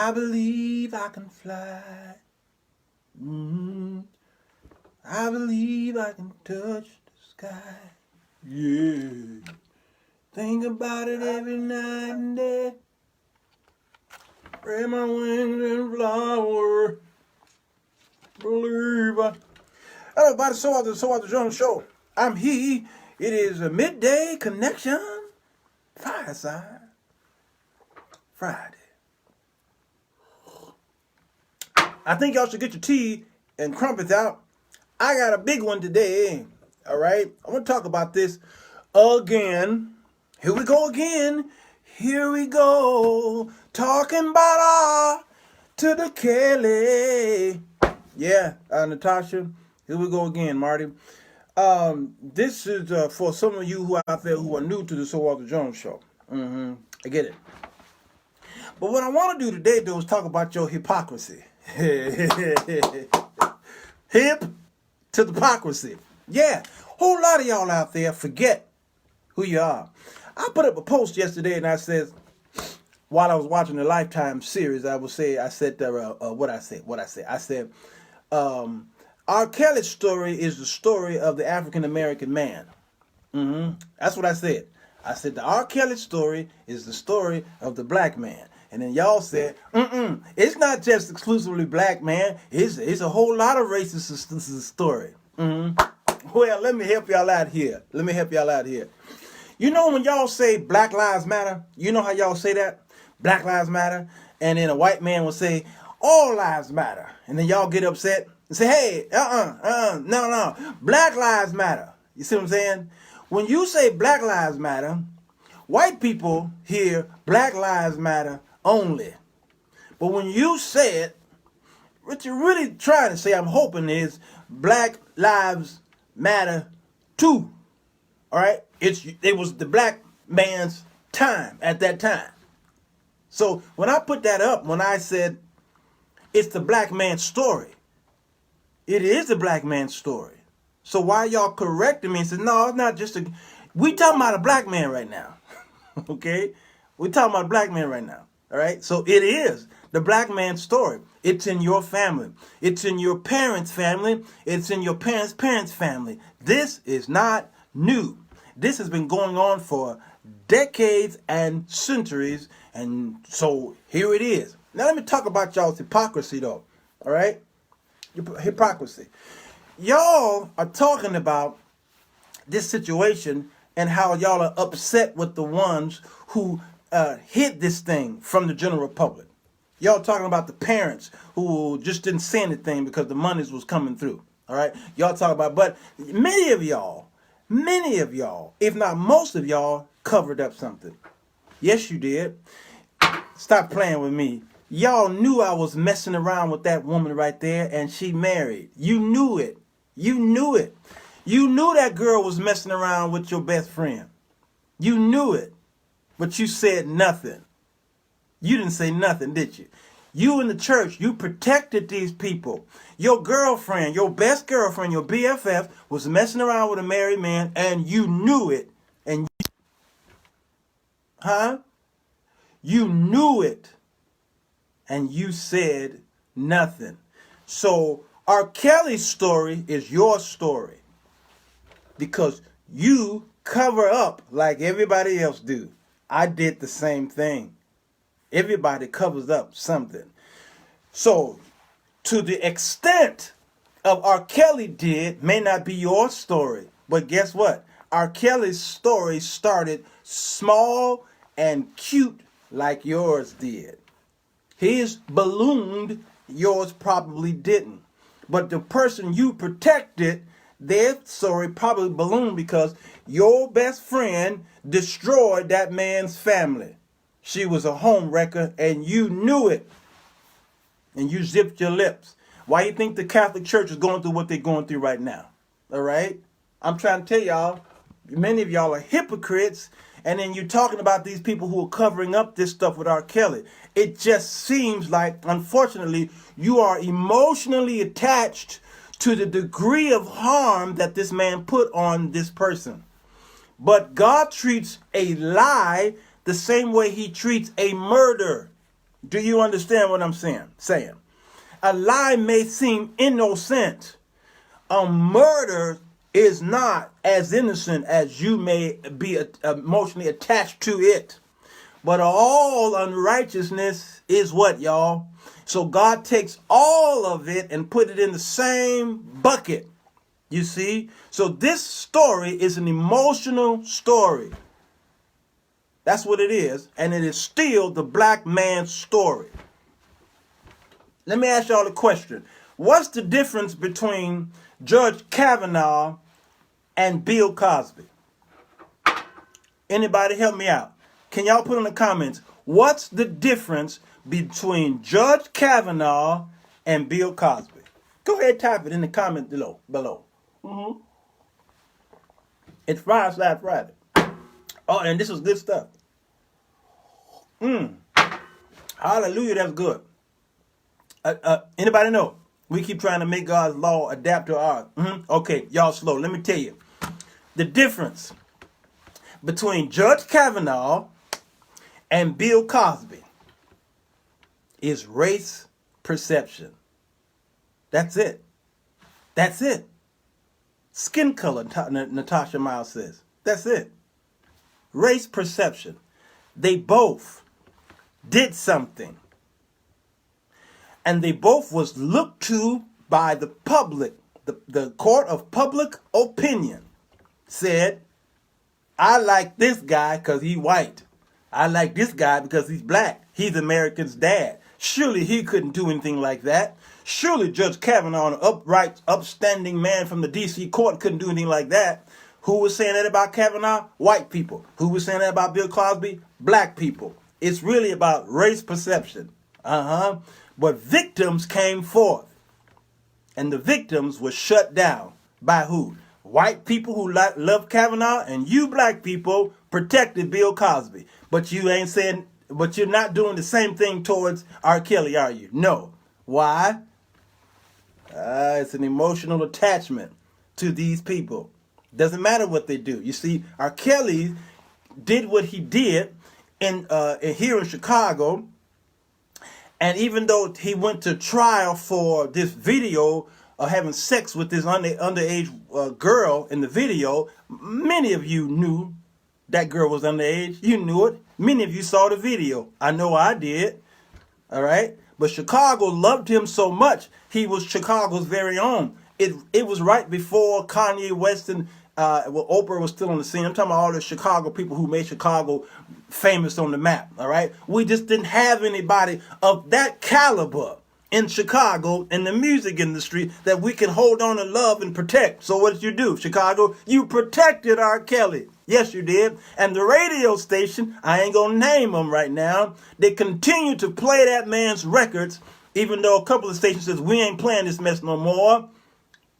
I believe I can fly. I believe I can touch the sky. Yeah. Think about it every night and day. Spread my wings and fly. Believe I. Hello, everybody. Sirwalterj Jones Show. I'm he. It is a midday connection. Fireside. Friday. I think y'all should get your tea and crumpets out. I got a big one today. All right. I want to talk about this again. Here we go again. Here we go. Talking about to the Kelly. Yeah, Natasha. Here we go again, Marty. This is for some of you who are out there who are new to the Sirwalterj Jones Show. I get it. But what I want to do today, though, is talk about your hypocrisy. Hip to the hypocrisy. Yeah, whole lot of y'all out there forget who you are. I put up a post yesterday and I said, while I was watching the Lifetime series, I said, R. Kelly's story is the story of the African American man. That's what I said. I said the R. Kelly story is the story of the black man. And then y'all said, it's not just exclusively black, man. It's a whole lot of racist story. Well, let me help y'all out here. You know when y'all say Black Lives Matter, you know how y'all say that? Black Lives Matter. And then a white man will say, all lives matter. And then y'all get upset and say, hey, no. Black Lives Matter. You see what I'm saying? When you say Black Lives Matter, white people hear Black Lives Matter only. But when you say it, what you're really trying to say, I'm hoping, is Black Lives Matter too. All right? It was the black man's time at that time. So when I put that up, when I said it's the black man's story, it is the black man's story. So why y'all correcting me and say, no, it's not just we talking about a black man right now. Okay? We're talking about a black man right now. All right? So it is the black man's story. It's in your family. It's in your parents' family. It's in your parents' parents' family. This is not new. This has been going on for decades and centuries. And so here it is. Now let me talk about y'all's hypocrisy though. All right? Hypocrisy. Y'all are talking about this situation and how y'all are upset with the ones who hid this thing from the general public. Y'all talking about the parents who just didn't say anything because the monies was coming through. All right? Y'all talking about, but many of y'all, if not most of y'all, covered up something. Yes, you did. Stop playing with me. Y'all knew I was messing around with that woman right there and she married. You knew it. You knew it. You knew that girl was messing around with your best friend. You knew it. But you said nothing. You didn't say nothing, did you? You in the church, you protected these people. Your girlfriend, your best girlfriend, your BFF was messing around with a married man and you knew it. And you knew it. And you said nothing. So R. Kelly's story is your story. Because you cover up like everybody else do. I did the same thing. Everybody covers up something. So to the extent of R. Kelly did may not be your story. But guess what? R. Kelly's story started small and cute like yours did. His ballooned, yours probably didn't. But the person you protected, their story probably ballooned because your best friend destroyed that man's family. She was a home wrecker and you knew it. And you zipped your lips. Why you think the Catholic Church is going through what they're going through right now? All right? I'm trying to tell y'all, many of y'all are hypocrites. And then you're talking about these people who are covering up this stuff with R. Kelly. It just seems like, unfortunately, you are emotionally attached to the degree of harm that this man put on this person. But God treats a lie the same way he treats a murder. Do you understand what I'm saying? A lie may seem innocent. A murder is not as innocent as you may be emotionally attached to it. But all unrighteousness is what, y'all? So God takes all of it and put it in the same bucket. You see? So this story is an emotional story. That's what it is. And it is still the black man's story. Let me ask y'all a question. What's the difference between Judge Kavanaugh and Bill Cosby? Anybody help me out? Can y'all put in the comments, what's the difference between Judge Kavanaugh and Bill Cosby? Go ahead, type it in the comment below. It's Fireside Friday. Oh, and this is good stuff. Hallelujah, that's good. Anybody know? We keep trying to make God's law adapt to ours. Okay, y'all slow. Let me tell you. The difference between Judge Kavanaugh and Bill Cosby is race perception. That's it. That's it. Skin color, Natasha Miles says. That's it. Race perception. They both did something. And they both was looked to by the public. The court of public opinion said, I like this guy because he's white. I like this guy because he's black. He's America's dad. Surely he couldn't do anything like that. Surely Judge Kavanaugh, an upright, upstanding man from the D.C. court, couldn't do anything like that. Who was saying that about Kavanaugh? White people. Who was saying that about Bill Cosby? Black people. It's really about race perception. But victims came forth. And the victims were shut down by who? White people who love Kavanaugh, and you black people protected Bill Cosby. But you ain't saying, but you're not doing the same thing towards R. Kelly, are you? No. Why? It's an emotional attachment to these people. Doesn't matter what they do. You see, R. Kelly did what he did here in Chicago. And even though he went to trial for this video of having sex with this underage girl in the video, many of you knew that girl was underage. You knew it. Many of you saw the video. I know I did. All right. But Chicago loved him so much, he was Chicago's very own. It was right before Kanye West and Oprah was still on the scene. I'm talking about all the Chicago people who made Chicago famous on the map, all right? We just didn't have anybody of that caliber in Chicago in the music industry that we can hold on and love and protect. So what did you do, Chicago? You protected R. Kelly. Yes, you did. And the radio station, I ain't going to name them right now, they continue to play that man's records, even though a couple of stations says, we ain't playing this mess no more.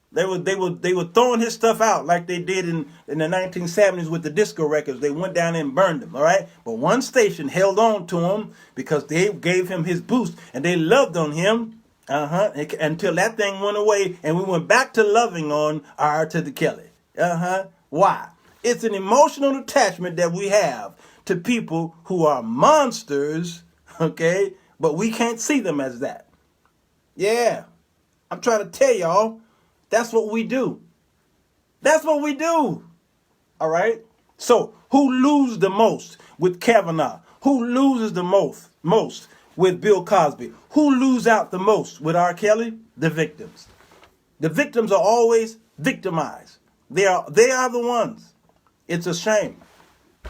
They were throwing his stuff out like they did in the 1970s with the disco records. They went down and burned them, all right? But one station held on to him because they gave him his boost, and they loved on him until that thing went away, and we went back to loving on to the Kelly. Why? It's an emotional attachment that we have to people who are monsters, okay? But we can't see them as that. Yeah. I'm trying to tell y'all. That's what we do. That's what we do. All right? So, who loses the most with Kavanaugh? Who loses the most with Bill Cosby? Who lose out the most with R. Kelly? The victims. The victims are always victimized. They are the ones. It's a shame.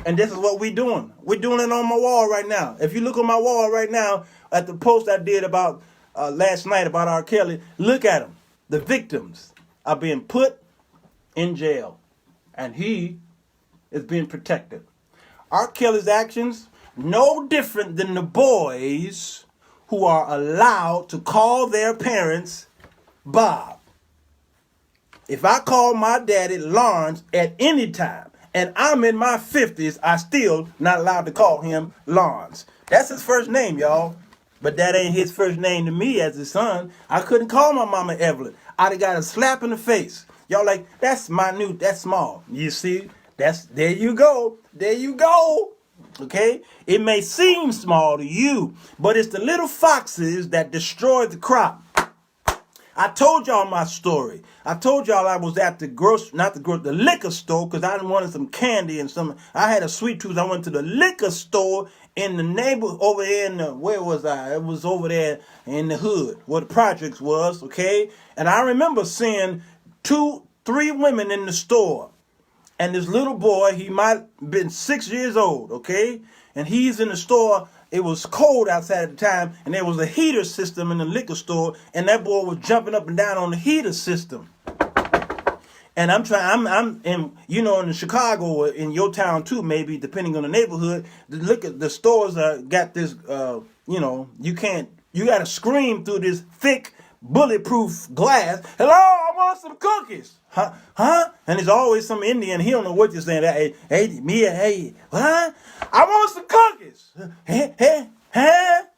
And this is what we're doing. We're doing it on my wall right now. If you look on my wall right now at the post I did about last night about R. Kelly, look at them. The victims are being put in jail, and he is being protected. R. Kelly's actions, no different than the boys who are allowed to call their parents Bob. If I call my daddy Lawrence at any time, and I'm in my 50s, I still not allowed to call him Lawrence. That's his first name, y'all. But that ain't his first name to me as his son. I couldn't call my mama Evelyn. I'd have got a slap in the face. Y'all like, that's minute, that's small. You see, there you go. There you go. Okay? It may seem small to you, but it's the little foxes that destroy the crop. I told y'all my story. I told y'all I was at the the liquor store because I wanted some candy and some. I had a sweet tooth. I went to the liquor store in the neighborhood over there in the, where was I? It was over there in the hood where the projects was, okay? And I remember seeing 3 women in the store. And this little boy, he might have been 6 years old, okay? And he's in the store. It was cold outside at the time, and there was a heater system in the liquor store, and that boy was jumping up and down on the heater system. And I'm in, you know, in Chicago or in your town too, maybe depending on the neighborhood. The stores got this, you know, you got to scream through this thick bulletproof glass. Hello, I want some cookies. Huh? And there's always some Indian. He don't know what you're saying. Hey, huh? I want some cookies. Hey.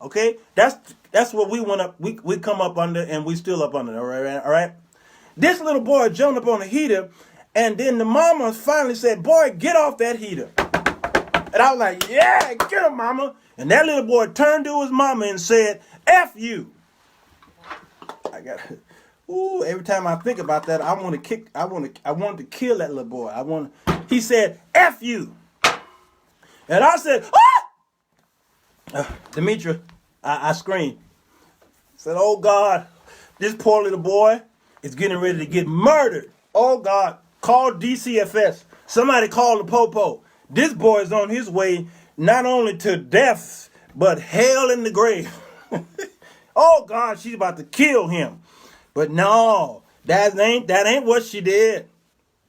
Okay, that's what we went up. We come up under, and we still up under. All right. This little boy jumped up on the heater, and then the mama finally said, "Boy, get off that heater." And I was like, "Yeah, get him, mama." And that little boy turned to his mama and said, "F you." Every time I think about that, I want to kill that little boy. He said, "F you." And I said, "Ah!" Demetra, I screamed. I said, "Oh God, this poor little boy is getting ready to get murdered. Oh God, call DCFS. Somebody call the Popo. This boy is on his way not only to death, but hell in the grave." Oh God, she's about to kill him. But no, that ain't what she did.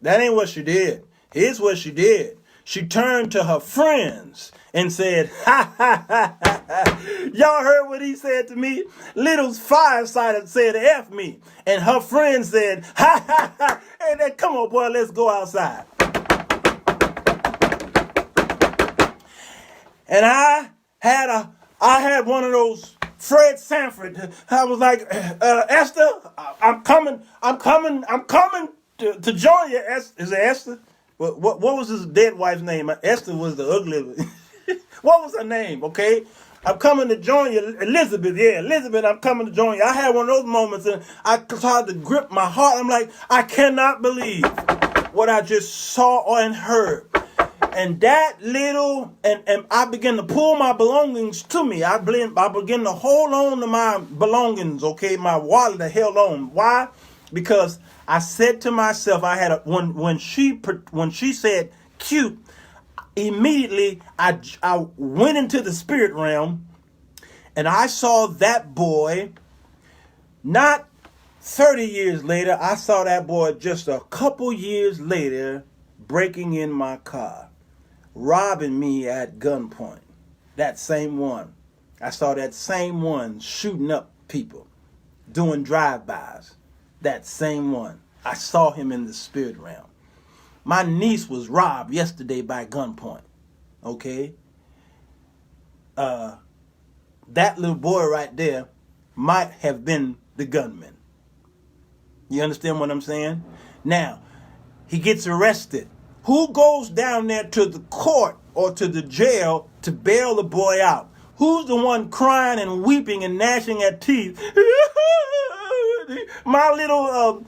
That ain't what she did. Here's what she did. She turned to her friends and said, "Ha ha ha ha." Y'all heard what he said to me? Little's five-sided said, "F me." And her friend said, "Ha ha ha." Hey, then, come on, boy, let's go outside. And I had one of those Fred Sanford. I was like, "Esther, I'm coming to join you." Is it Esther? What was his dead wife's name? Esther was the ugly. What was her name? Okay, "I'm coming to join you." Elizabeth, yeah, Elizabeth, I'm coming to join you. I had one of those moments, and I tried to grip my heart. I'm like, I cannot believe what I just saw and heard. And that little, and I began to pull my belongings to me. I began to hold on to my belongings, okay? My wallet, I held on. Why? Because I said to myself, when she said cute, immediately I went into the spirit realm, and I saw that boy. Not 30 years later, I saw that boy just a couple years later breaking in my car, robbing me at gunpoint. That same one. I saw that same one shooting up people, doing drive-bys. That same one. I saw him in the spirit realm. My niece was robbed yesterday by gunpoint. Okay? That little boy right there might have been the gunman. You understand what I'm saying? Now, he gets arrested. Who goes down there to the court or to the jail to bail the boy out? Who's the one crying and weeping and gnashing at teeth? My little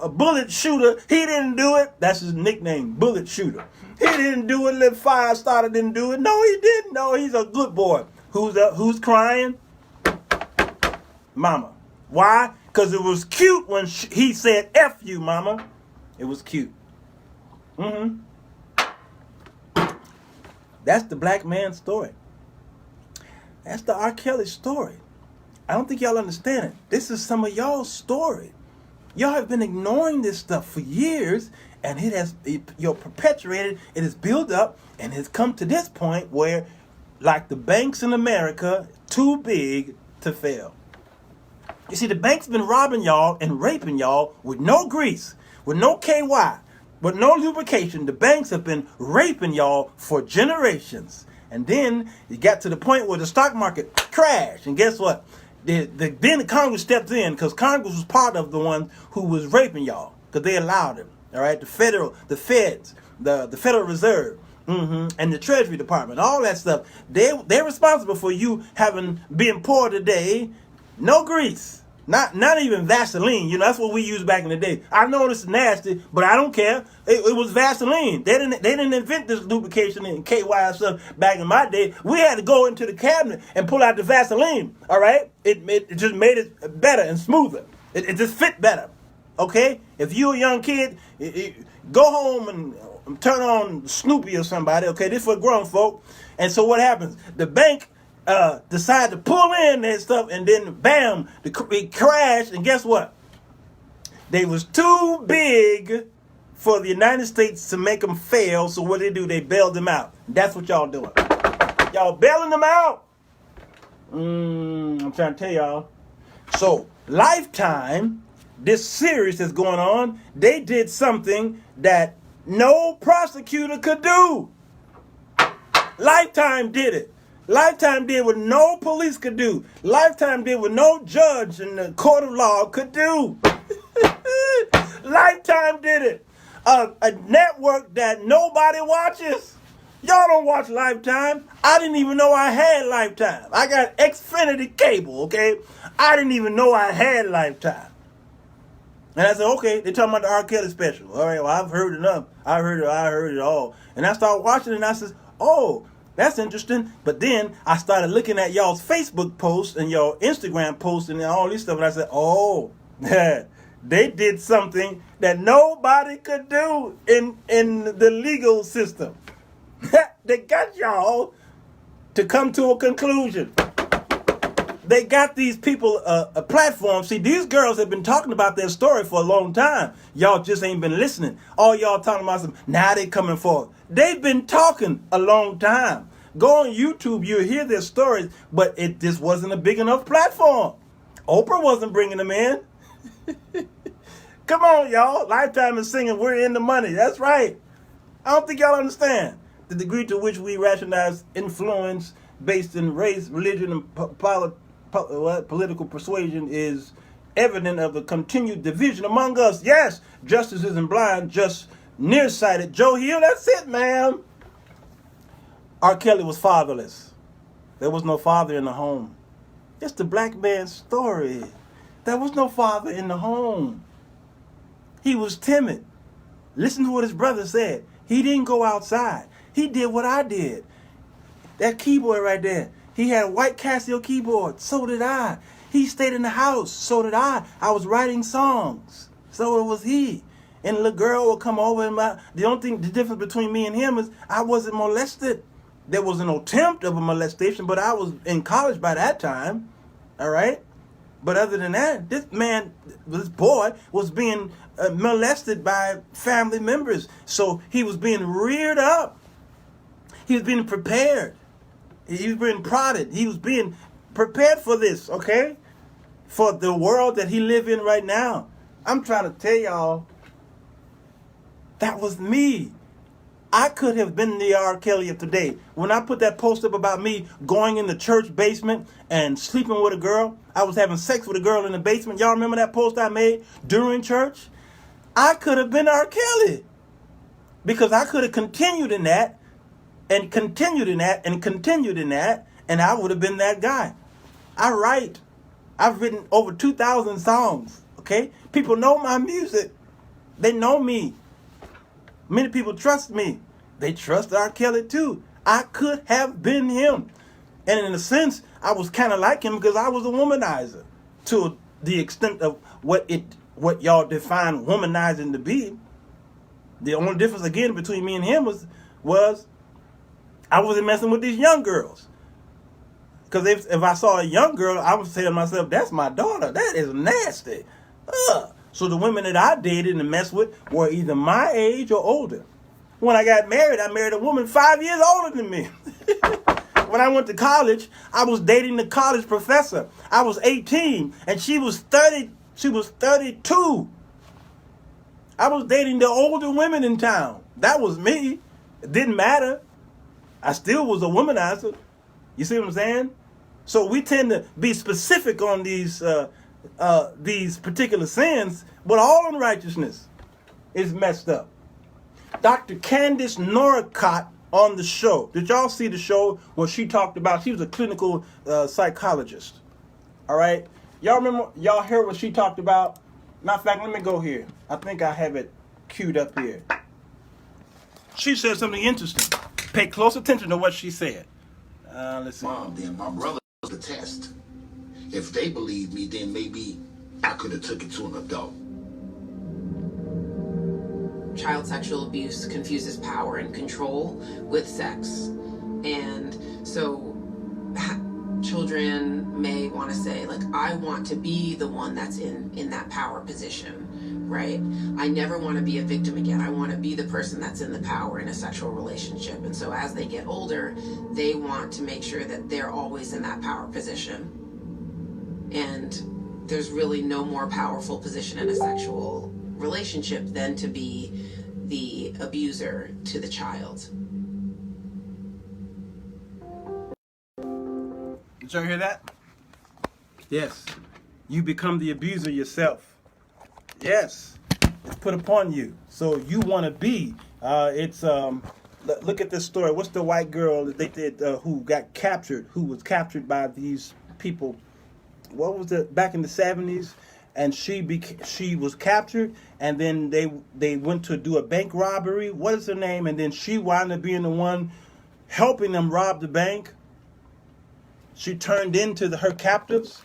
bullet shooter, he didn't do it. That's his nickname, bullet shooter. He didn't do it. Little fire starter didn't do it. No, he didn't. No, he's a good boy. Who's crying? Mama. Why? Because it was cute when he said, "F you, mama." It was cute. That's the black man's story. That's the R. Kelly story. I don't think y'all understand it. This is some of y'all's story. Y'all have been ignoring this stuff for years, and you're perpetuated. It has built up, and has come to this point where, like the banks in America, too big to fail. You see, the banks been robbing y'all and raping y'all with no grease, with no KY, with no lubrication. The banks have been raping y'all for generations. And then you got to the point where the stock market crashed. And guess what? Then the Congress stepped in, because Congress was part of the one who was raping y'all, because they allowed it. All right, the feds, the Federal Reserve, And the Treasury Department, all that stuff. They're responsible for you being poor today. No grease. Not even Vaseline. You know, that's what we used back in the day. I know this is nasty, but I don't care. It was Vaseline. They didn't invent this lubrication and KY and stuff back in my day. We had to go into the cabinet and pull out the Vaseline. All right? It just made it better and smoother. It just fit better. Okay? If you're a young kid, go home and turn on Snoopy or somebody. Okay? This for grown folk. And so what happens? The bank decide to pull in that stuff, and then bam, it crashed, and guess what? They was too big for the United States to make them fail, so what do? They bailed them out. That's what y'all doing. Y'all bailing them out. I'm trying to tell y'all. So, Lifetime, this series that's going on, they did something that no prosecutor could do. Lifetime did it. Lifetime did what no police could do. Lifetime did what no judge in the court of law could do. Lifetime did it. A network that nobody watches. Y'all don't watch Lifetime. I didn't even know I had Lifetime. I got Xfinity cable, okay? I didn't even know I had Lifetime. And I said, okay, they're talking about the R. Kelly special. All right, well, I've heard enough. I heard it all. And I started watching it, and I said, oh, that's interesting. But then I started looking at y'all's Facebook posts and your Instagram posts and all this stuff. And I said, oh, they did something that nobody could do in the legal system. They got y'all to come to a conclusion. They got these people a platform. See, these girls have been talking about their story for a long time. Y'all just ain't been listening. All y'all talking about some, now they coming forward. They've been talking a long time. Go on YouTube, you'll hear their stories, but it just wasn't a big enough platform. Oprah wasn't bringing them in. Come on, y'all. Lifetime is singing, we're in the money. That's right. I don't think y'all understand the degree to which we rationalize influence based in race, religion, and political persuasion is evident of a continued division among us. Yes, justice isn't blind, just nearsighted. Joe Hill, that's it, man. R. Kelly was fatherless. There was no father in the home. It's the black man's story. There was no father in the home. He was timid. Listen to what his brother said. He didn't go outside. He did what I did. That keyboard right there. He had a white Casio keyboard. So did I. He stayed in the house. So did I. I was writing songs. So it was he. And the girl would come over and the difference between me and him is I wasn't molested. There was an attempt of a molestation, but I was in college by that time. All right? But other than that, this boy was being molested by family members. So he was being reared up. He was being prepared. He was being prodded. He was being prepared for this, okay? For the world that he live in right now. I'm trying to tell y'all, that was me. I could have been the R. Kelly of today. When I put that post up about me going in the church basement and sleeping with a girl, I was having sex with a girl in the basement. Y'all remember that post I made during church? I could have been R. Kelly. Because I could have continued in that and continued in that and continued in that, and I would have been that guy. I write. I've written over 2,000 songs, okay? People know my music. They know me. Many people trust me. They trust R. Kelly too. I could have been him. And in a sense, I was kind of like him because I was a womanizer to the extent of what y'all define womanizing to be. The only difference, again, between me and him was I wasn't messing with these young girls. Because if I saw a young girl, I would say to myself, that's my daughter. That is nasty. Ugh. So the women that I dated and messed with were either my age or older. When I got married, I married a woman 5 years older than me. When I went to college, I was dating the college professor. I was 18 and she was 30. She was 32. I was dating the older women in town. That was me. It didn't matter. I still was a womanizer. You see what I'm saying? So we tend to be specific on these particular sins, but all unrighteousness is messed up. Dr. Candace Norcott on the show. Did y'all see the show when she talked about, she was a clinical psychologist. All right? Y'all remember, y'all heard what she talked about? Matter of fact, let me go here. I think I have it queued up here. She said something interesting. Pay close attention to what she said. Let's see. Mom, then my brother took the test. If they believe me, then maybe I could have took it to an adult. Child sexual abuse confuses power and control with sex. And so children may want to say, like, I want to be the one that's in that power position, right? I never want to be a victim again. I want to be the person that's in the power in a sexual relationship. And so as they get older, they want to make sure that they're always in that power position. And there's really no more powerful position in a sexual relationship than to be the abuser to the child. Did y'all hear that? Yes. You become the abuser yourself. Yes. It's put upon you. So you want to be. Look at this story. What's the white girl that they did who got captured, who was captured by these people? What was it, back in the 70s? And she was captured, and then they went to do a bank robbery. What is her name? And then she wound up being the one helping them rob the bank. She turned into her captives,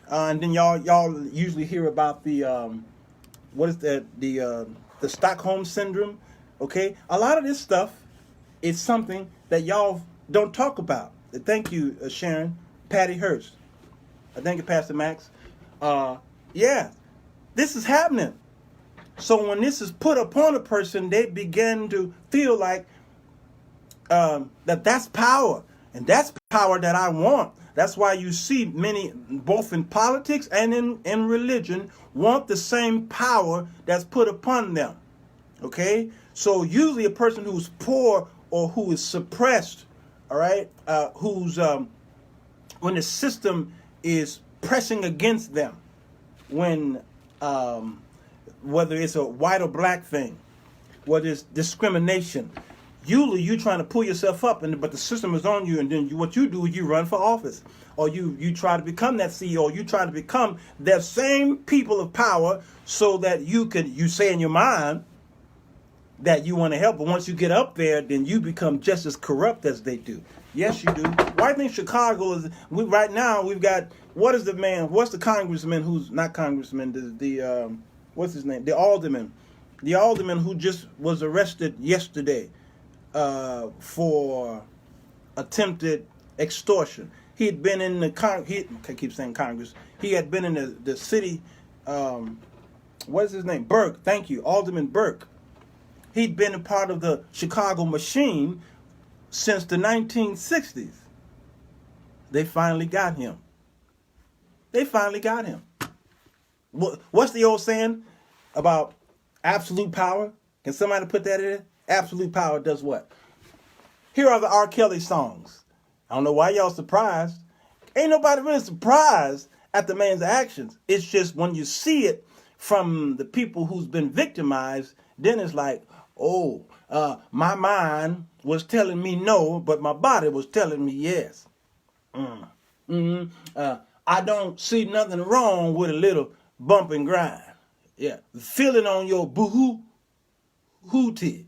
and then y'all usually hear about the what is the Stockholm syndrome. Okay, a lot of this stuff is something that y'all don't talk about. Thank you, Sharon, Patty Hurst. Thank you, Pastor Max. Yeah, this is happening. So when this is put upon a person, they begin to feel like that's power. And that's power that I want. That's why you see many, both in politics and in religion, want the same power that's put upon them. Okay? So usually a person who's poor or who is suppressed, all right, when the system is pressing against them, when whether it's a white or black thing, whether it's discrimination, usually you trying to pull yourself up, but the system is on you, and then what you do is you run for office, or you try to become that CEO, you try to become that same people of power, so that you say in your mind that you want to help, but once you get up there, then you become just as corrupt as they do. Yes, you do. Why I think Chicago is, right now we've got, what's the congressman who's not congressman, the what's his name, the alderman who just was arrested yesterday for attempted extortion. He had been in I keep saying Congress. He had been in the city, what is his name? Burke, thank you, Alderman Burke. He'd been a part of the Chicago machine since the 1960s. They finally got him. What's the old saying about absolute power? Can somebody put that in? Absolute power does what? Here are the R. Kelly songs. I don't know why y'all surprised. Ain't nobody really surprised at the man's actions. It's just when you see it from the people who's been victimized, then it's like, oh, my mind was telling me no, but my body was telling me yes. I don't see nothing wrong with a little bump and grind. Yeah, feeling on your boo-hoo-hootie.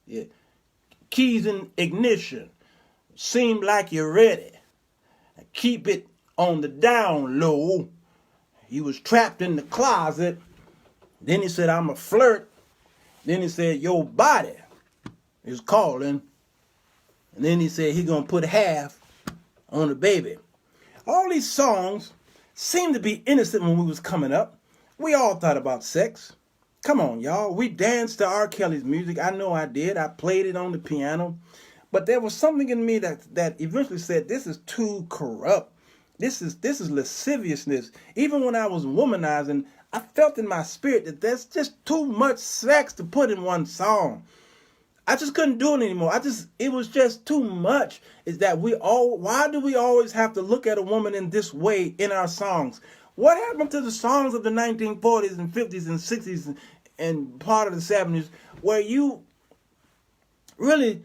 Yeah, keys in ignition. Seem like you're ready. Keep it on the down low. He was trapped in the closet. Then he said, I'm a flirt. Then he said, your body is calling. And then he said, he's going to put half on the baby. All these songs seemed to be innocent when we was coming up. We all thought about sex. Come on, y'all. We danced to R. Kelly's music. I know I did. I played it on the piano. But there was something in me that eventually said, this is too corrupt. This is lasciviousness. Even when I was womanizing, I felt in my spirit that there's just too much sex to put in one song. I just couldn't do it anymore. It was just too much. Is that why do we always have to look at a woman in this way in our songs? What happened to the songs of the 1940s and 50s and 60s and part of the 70s where you really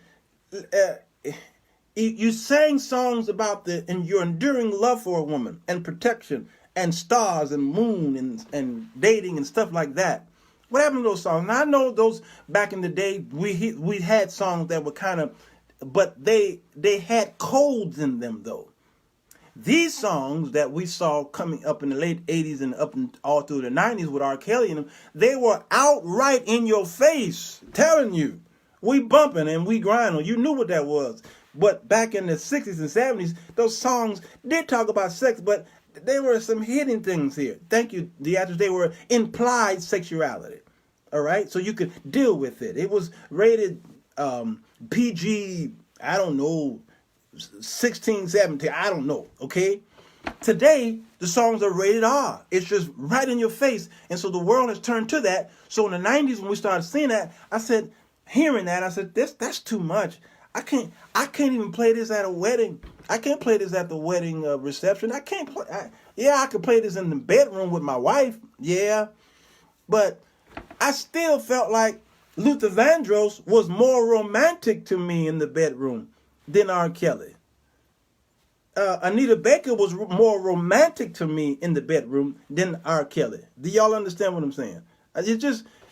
You sang songs about your enduring love for a woman and protection and stars and moon and dating and stuff like that. What happened to those songs? Now I know those back in the day we had songs that were kind of, but they had codes in them though. These songs that we saw coming up in the late 80s and up and all through the 90s with R. Kelly and them, they were outright in your face, telling you, we bumping and we grinding. You knew what that was. But back in the 60s and 70s, those songs did talk about sex, but there were some hidden things here. Thank you, Deatrice. They were implied sexuality. All right? So you could deal with it. It was rated PG, I don't know, 16, 17, I don't know, okay? Today, the songs are rated R. It's just right in your face. And so the world has turned to that. So in the 90s, when we started seeing that, I said, hearing that, I said, that's too much. I can't even play this at a wedding. I can't play this at the wedding reception. I can't play. I could play this in the bedroom with my wife. Yeah. But I still felt like Luther Vandross was more romantic to me in the bedroom than R. Kelly. Anita Baker was more romantic to me in the bedroom than R. Kelly. Do y'all understand what I'm saying?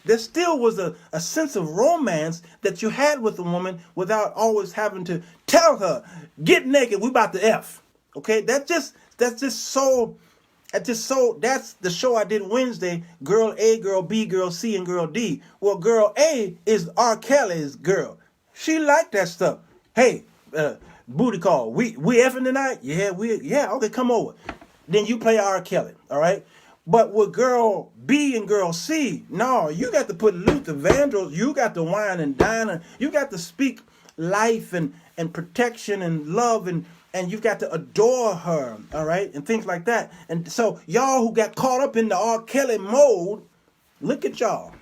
There still was a sense of romance that you had with a woman without always having to tell her, get naked, we about to F. Okay, that's the show I did Wednesday, Girl A, Girl B, Girl C, and Girl D. Well, Girl A is R. Kelly's girl. She liked that stuff. Hey, booty call. We effing tonight? Yeah, okay, come over. Then you play R. Kelly, all right? But with Girl B and Girl C, no, you got to put Luther Vandross, you got to wine and dine, you got to speak life and protection and love and you've got to adore her, all right? And things like that. And so y'all who got caught up in the R. Kelly mode, look at y'all.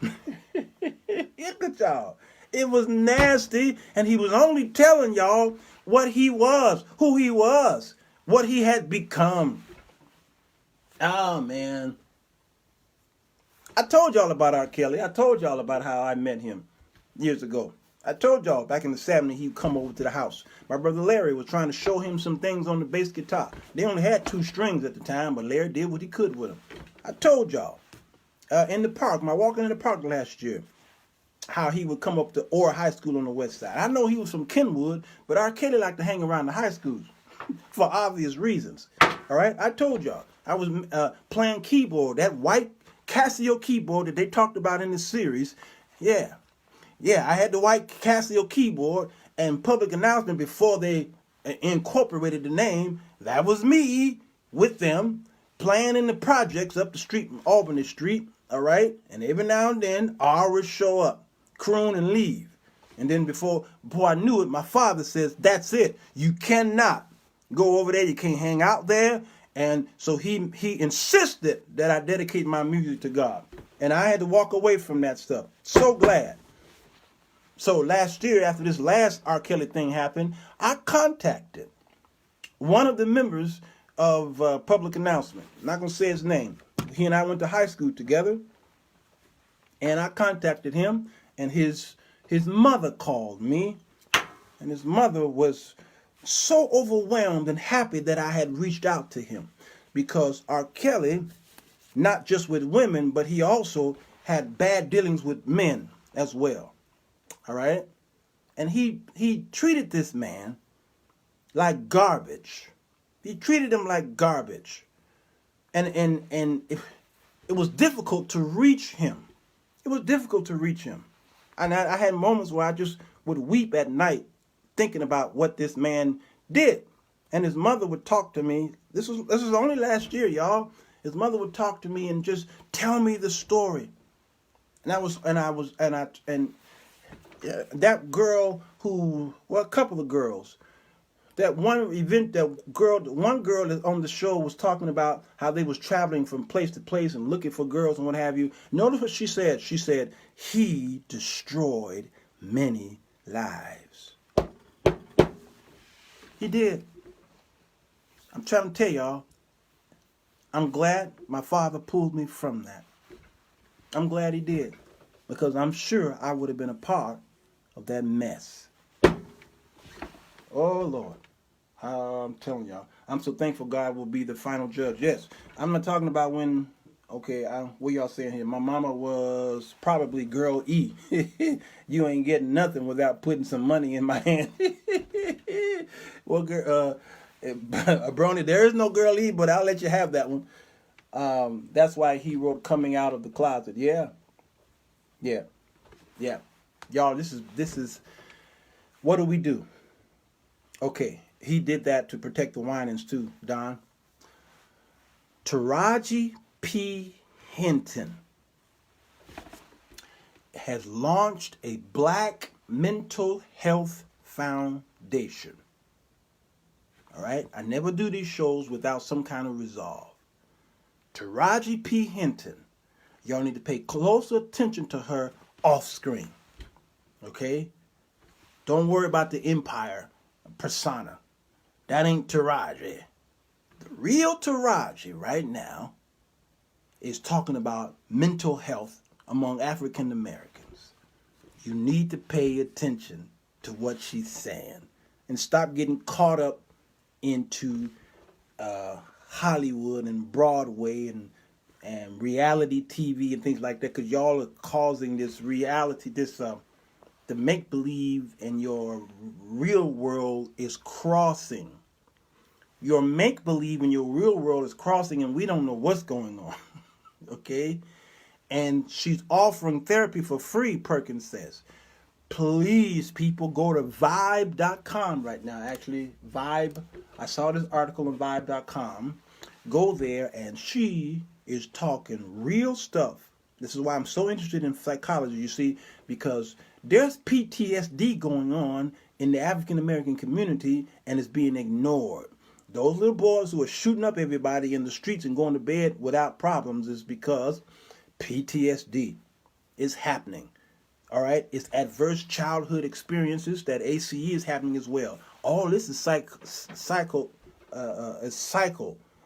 Look at y'all. It was nasty, and he was only telling y'all what he was, who he was, what he had become. Oh, man. I told y'all about R. Kelly. I told y'all about how I met him years ago. I told y'all back in the 70s he'd come over to the house. My brother Larry was trying to show him some things on the bass guitar. They only had 2 strings at the time, but Larry did what he could with them. I told y'all. In the park, my walking in the park last year, how he would come up to Orr High School on the west side. I know he was from Kenwood, but R. Kelly liked to hang around the high schools for obvious reasons. All right? I told y'all. I was playing keyboard, that white Casio keyboard that they talked about in the series. Yeah, I had the white Casio keyboard and public announcement before they incorporated the name. That was me with them playing in the projects up the street from Albany Street. All right? And every now and then, R would show up, croon and leave. And then before I knew it, my father says, that's it. You cannot go over there. You can't hang out there. And so he insisted that I dedicate my music to God. And I had to walk away from that stuff. So glad. So last year, after this last R. Kelly thing happened, I contacted one of the members of Public Announcement. I'm not going to say his name. He and I went to high school together. And I contacted him. And his mother called me. And his mother was so overwhelmed and happy that I had reached out to him, because R. Kelly, not just with women, but he also had bad dealings with men as well. All right? And he treated this man like garbage. He treated him like garbage. And it was difficult to reach him. It was difficult to reach him. And I had moments where I just would weep at night thinking about what this man did. And his mother would talk to me. This was only last year, y'all. His mother would talk to me and just tell me the story. That girl a couple of girls. That one event, one girl that on the show was talking about how they was traveling from place to place and looking for girls and what have you. Notice what she said. She said, he destroyed many lives. He did. I'm trying to tell y'all, I'm glad my father pulled me from that. I'm glad he did, because I'm sure I would have been a part of that mess. Oh, Lord. I'm telling y'all. I'm so thankful God will be the final judge. Yes. I'm not talking about when, okay, what y'all saying here? My mama was probably girl E. You ain't getting nothing without putting some money in my hand. Well, girl, Brony, there is no girl E, but I'll let you have that one. That's why he wrote "Coming Out of the Closet." Yeah, yeah, yeah. Y'all, this is. What do we do? Okay, he did that to protect the Winans too, Don. Taraji P. Henson has launched a Black Mental Health Foundation. All right, I never do these shows without some kind of resolve. Taraji P. Henson, y'all need to pay close attention to her off screen. Okay? Don't worry about the empire persona. That ain't Taraji. The real Taraji right now is talking about mental health among African Americans. You need to pay attention to what she's saying and stop getting caught up into Hollywood and Broadway and reality TV and things like that, because y'all are causing this reality, the make-believe and your real world is crossing. Your make-believe and your real world is crossing, and we don't know what's going on. Okay? And she's offering therapy for free, Perkins says. Please, people, go to vibe.com right now. Actually, Vibe, I saw this article on vibe.com. Go there, and she is talking real stuff. This is why I'm so interested in psychology, you see, because there's PTSD going on in the African American community, and it's being ignored. Those little boys who are shooting up everybody in the streets and going to bed without problems is because PTSD is happening. All right, it's adverse childhood experiences. That ACE is happening as well. All this is cycle,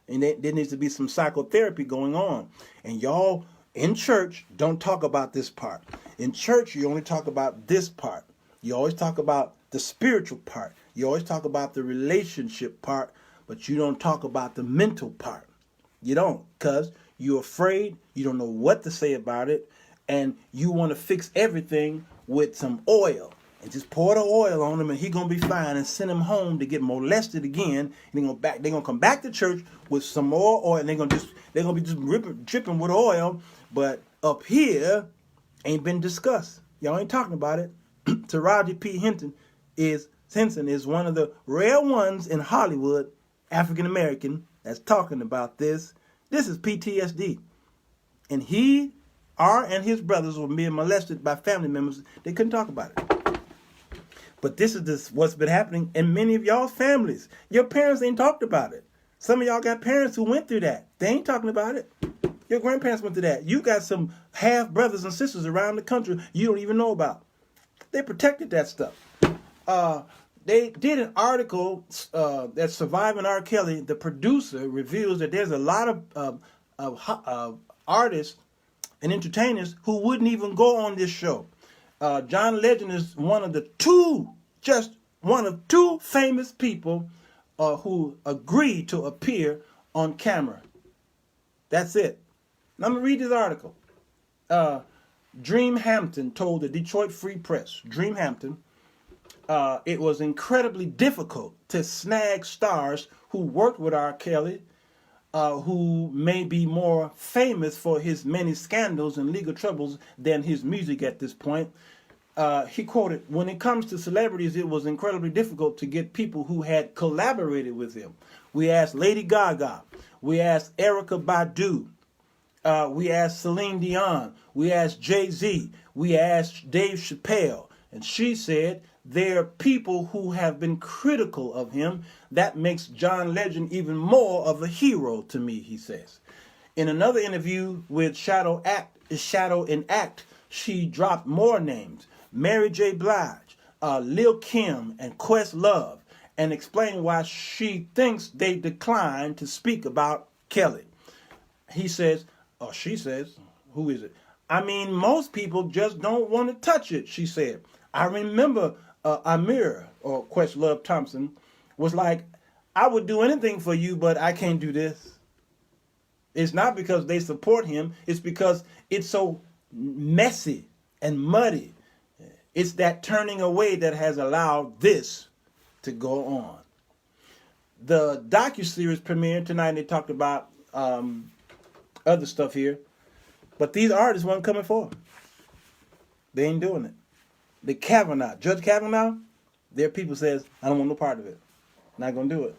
and there needs to be some psychotherapy going on. And y'all in church don't talk about this part. In church, you only talk about this part. You always talk about the spiritual part. You always talk about the relationship part, but you don't talk about the mental part. You don't, because you're afraid. You don't know what to say about it. And you want to fix everything with some oil and just pour the oil on him, and he's gonna be fine, and send him home to get molested again. And they're gonna come back to church with some more oil, and they're gonna be just dripping with oil. But up here, ain't been discussed. Y'all ain't talking about it. Taraji P. Henson is one of the rare ones in Hollywood, African American, that's talking about this. This is PTSD, and and his brothers were being molested by family members. They couldn't talk about it. But this is what's been happening in many of y'all's families. Your parents ain't talked about it. Some of y'all got parents who went through that. They ain't talking about it. Your grandparents went through that. You got some half brothers and sisters around the country you don't even know about. They protected that stuff. They did an article that's Surviving R. Kelly. The producer reveals that there's a lot of artists and entertainers who wouldn't even go on this show. John Legend is one of two famous people who agreed to appear on camera. That's it. Now, I'm going to read this article. Dream Hampton told the Detroit Free Press, Dream Hampton, it was incredibly difficult to snag stars who worked with R. Kelly, who may be more famous for his many scandals and legal troubles than his music at this point. He quoted, "When it comes to celebrities, it was incredibly difficult to get people who had collaborated with him. We asked Lady Gaga. We asked Erykah Badu. We asked Celine Dion. We asked Jay-Z. We asked Dave Chappelle. And she said, there are people who have been critical of him. That makes John Legend even more of a hero to me," he says. In another interview with Shadow in Act, she dropped more names. Mary J. Blige, Lil' Kim, and Questlove, and explained why she thinks they declined to speak about Kelly. He says, or she says, who is it? "I mean, most people just don't want to touch it," she said. "I remember Amir or Questlove Thompson, was like, I would do anything for you, but I can't do this. It's not because they support him. It's because it's so messy and muddy. It's that turning away that has allowed this to go on. The docuseries premiered tonight, and they talked about other stuff here. But these artists weren't coming forward. They ain't doing it. The Kavanaugh, Judge Kavanaugh, their people says, I don't want no part of it. Not going to do it.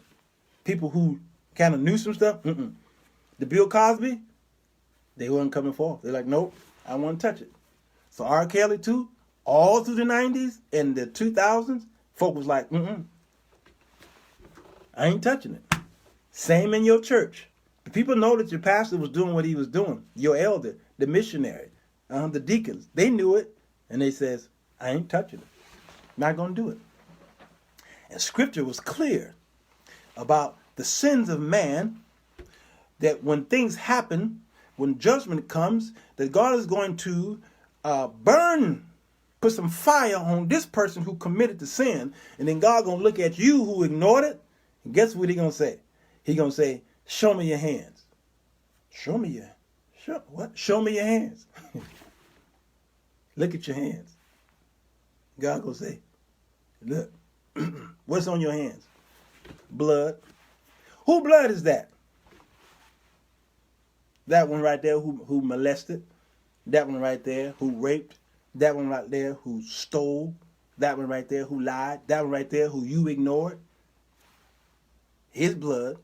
People who kind of knew some stuff, The Bill Cosby, they weren't coming forward. They're like, nope, I don't want to touch it. So R. Kelly too, all through the 90s and the 2000s, folk was like, I ain't touching it. Same in your church. The people know that your pastor was doing what he was doing. Your elder, the missionary, the deacons, they knew it. And they says, I ain't touching it. Not going to do it. And scripture was clear about the sins of man, that when things happen, when judgment comes, that God is going to burn, put some fire on this person who committed the sin, and then God going to look at you who ignored it, and guess what he going to say? He going to say, show me your hands. Show me your hands. Look at your hands. God going to say, look, what's on your hands? Blood. Who blood is that? That one right there who molested. That one right there who raped. That one right there who stole. That one right there who lied. That one right there who you ignored. His blood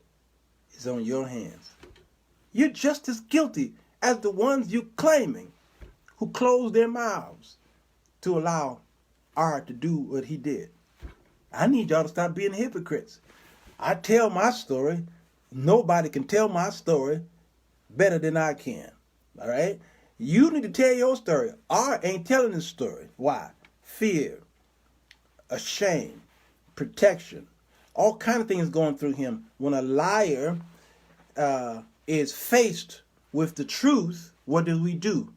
is on your hands. You're just as guilty as the ones you're claiming who closed their mouths to allow R to do what he did. I need y'all to stop being hypocrites. I tell my story. Nobody can tell my story better than I can. All right? You need to tell your story. R ain't telling his story. Why? Fear, shame, protection, all kind of things going through him. When a liar is faced with the truth, what do?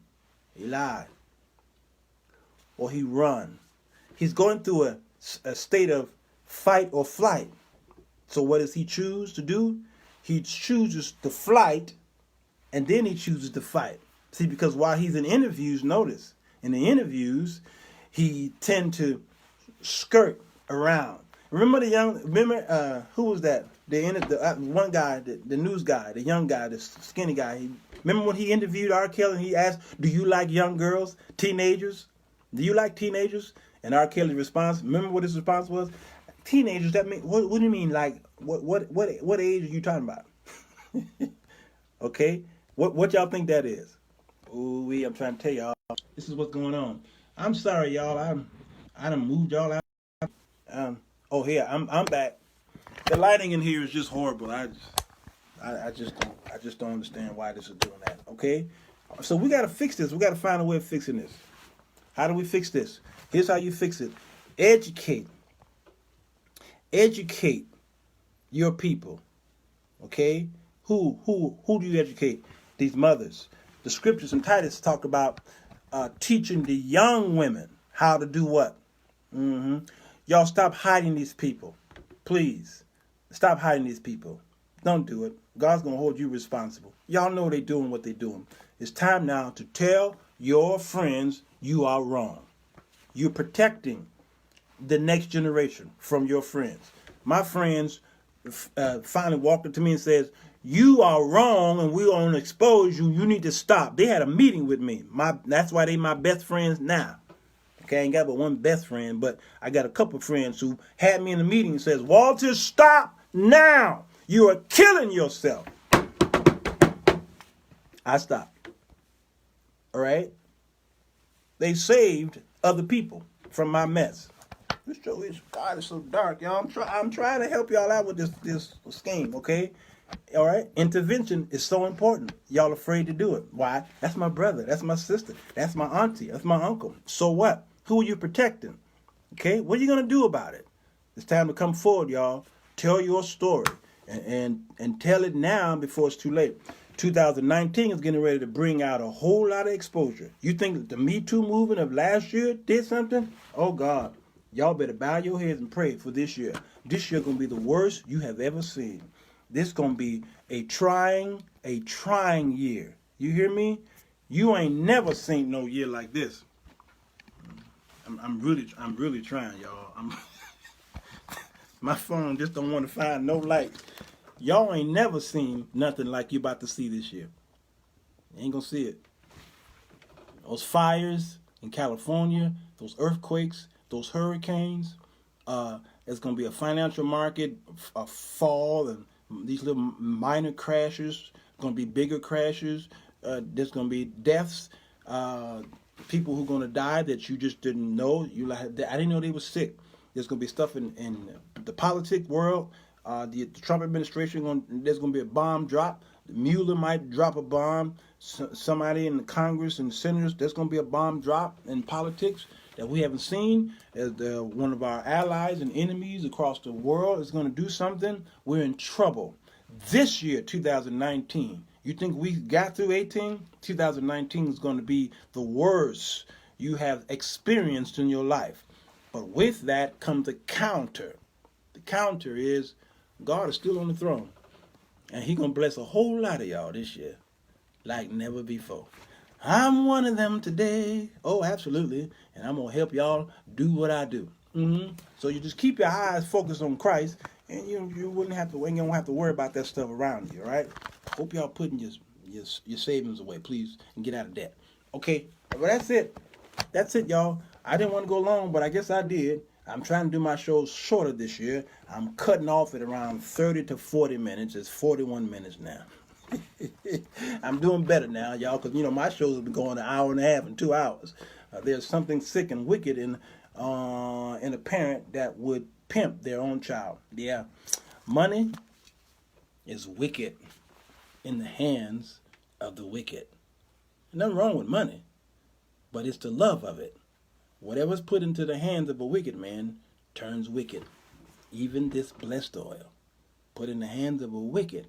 He lied. Or he run. He's going through a state of fight or flight. So what does he choose to do? He chooses to flight, and then he chooses to fight. See, because while he's in interviews, notice, in the interviews, he tend to skirt around. Remember who was that? The one guy, the news guy, the young guy, the skinny guy. Remember when he interviewed R. Kelly and he asked, do you like young girls, teenagers? Do you like teenagers? And R. Kelly's response, remember what his response was? Teenagers, that mean, what do you mean, like, what age are you talking about? Okay? What y'all think that is? Ooh, I'm trying to tell y'all. This is what's going on. I'm sorry, y'all. I done moved y'all out. I'm back. The lighting in here is just horrible. I just don't understand why this is doing that. Okay? So we gotta fix this. We gotta find a way of fixing this. How do we fix this? Here's how you fix it. Educate your people. Okay? Who do you educate? These mothers. The scriptures in Titus talk about teaching the young women how to do what? Y'all stop hiding these people. Please. Stop hiding these people. Don't do it. God's going to hold you responsible. Y'all know they're doing what they're doing. It's time now to tell your friends you are wrong. You're protecting the next generation from your friends. My friends finally walked up to me and says, you are wrong and we're going to expose you. You need to stop. They had a meeting with me. That's why they my best friends now. Okay, I ain't got but one best friend, but I got a couple friends who had me in the meeting and says, Walter, stop now. You are killing yourself. I stopped. All right? They saved other people from my mess. This show is, God, it's so dark, y'all. I'm trying to help y'all out with this scheme, okay? All right? Intervention is so important. Y'all afraid to do it. Why? That's my brother. That's my sister. That's my auntie. That's my uncle. So what? Who are you protecting? Okay? What are you going to do about it? It's time to come forward, y'all. Tell your story. And tell it now before it's too late. 2019 is getting ready to bring out a whole lot of exposure. You think the Me Too movement of last year did something? Oh, God. Y'all better bow your heads and pray for this year. This year gonna be the worst you have ever seen. This gonna be a trying year. You hear me? You ain't never seen no year like this. I'm really trying, y'all. My phone just don't want to find no light. Y'all ain't never seen nothing like you about to see this year. You ain't gonna see it. Those fires in California, those earthquakes, those hurricanes. There's going to be a financial market, a fall, and these little minor crashes. Going to be bigger crashes. There's going to be deaths. People who are going to die that you just didn't know. I didn't know they were sick. There's going to be stuff in the politic world. The Trump administration, there's going to be a bomb drop. Mueller might drop a bomb. Somebody in the Congress and senators, there's going to be a bomb drop in politics that we haven't seen. As one of our allies and enemies across the world is going to do something, we're in trouble. This year, 2019, you think we got through 18? 2019 is going to be the worst you have experienced in your life. But with that comes the counter. The counter is God is still on the throne. And He's going to bless a whole lot of y'all this year like never before. I'm one of them today. Oh, absolutely. And I'm going to help y'all do what I do. So you just keep your eyes focused on Christ, and you ain't gonna have to worry about that stuff around you, all right? Hope y'all putting your savings away, please, and get out of debt. Okay, well, that's it. That's it, y'all. I didn't want to go long, but I guess I did. I'm trying to do my shows shorter this year. I'm cutting off at around 30 to 40 minutes. It's 41 minutes now. I'm doing better now, y'all, because, my shows have been going an hour and a half and 2 hours. There's something sick and wicked in a parent that would pimp their own child. Yeah, money is wicked in the hands of the wicked. Nothing wrong with money, but it's the love of it. Whatever's put into the hands of a wicked man turns wicked. Even this blessed oil, put in the hands of a wicked,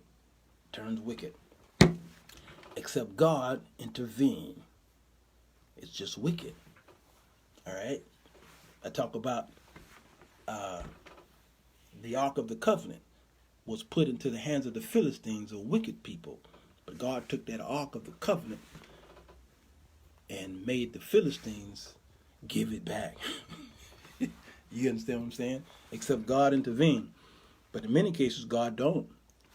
turns wicked. Except God intervene. It's just wicked. All right? I talk about the Ark of the Covenant was put into the hands of the Philistines, a wicked people. But God took that Ark of the Covenant and made the Philistines give it back. You understand what I'm saying? Except God intervened. But in many cases, God don't.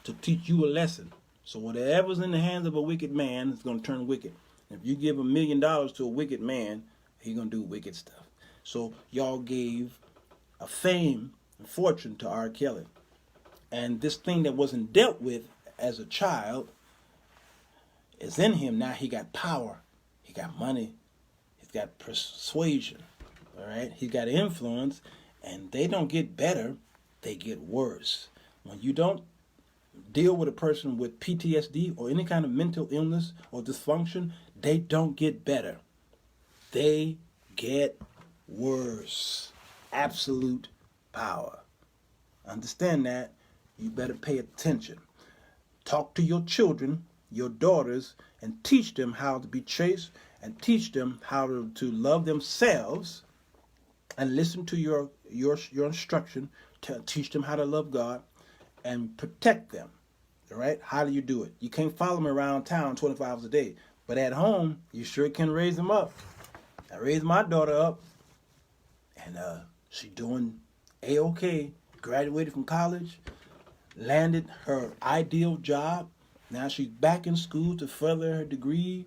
To teach you a lesson. So whatever's in the hands of a wicked man is going to turn wicked. If you give $1 million to a wicked man, he's going to do wicked stuff. So y'all gave a fame and fortune to R. Kelly. And this thing that wasn't dealt with as a child is in him. Now he got power. He got money. He's got persuasion. All right? He's got influence. And they don't get better. They get worse. When you don't deal with a person with PTSD or any kind of mental illness or dysfunction, they don't get better. They get worse. Absolute power. Understand that. You better pay attention. Talk to your children, your daughters, and teach them how to be chaste, and teach them how to love themselves, and listen to your instruction. Teach them how to love God and protect them. All right? How do you do it? You can't follow them around town 25 hours a day. But at home, you sure can raise them up. I raised my daughter up, and she's doing A-OK. Graduated from college, landed her ideal job. Now she's back in school to further her degree,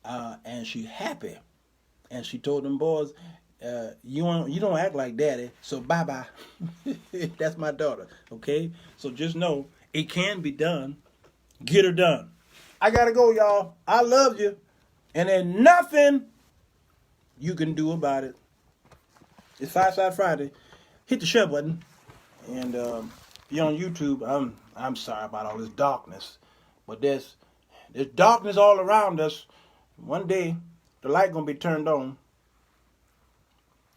and she's happy. And she told them boys, you don't act like daddy, so bye-bye. That's my daughter, okay? So just know, it can be done. Get her done. I gotta go, y'all. I love you. And there's nothing you can do about it. It's Fireside Friday. Hit the share button. And be on YouTube. I'm sorry about all this darkness. But there's darkness all around us. One day, the light gonna be turned on.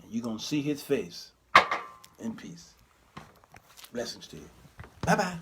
And you're gonna see his face. In peace. Blessings to you. Bye-bye.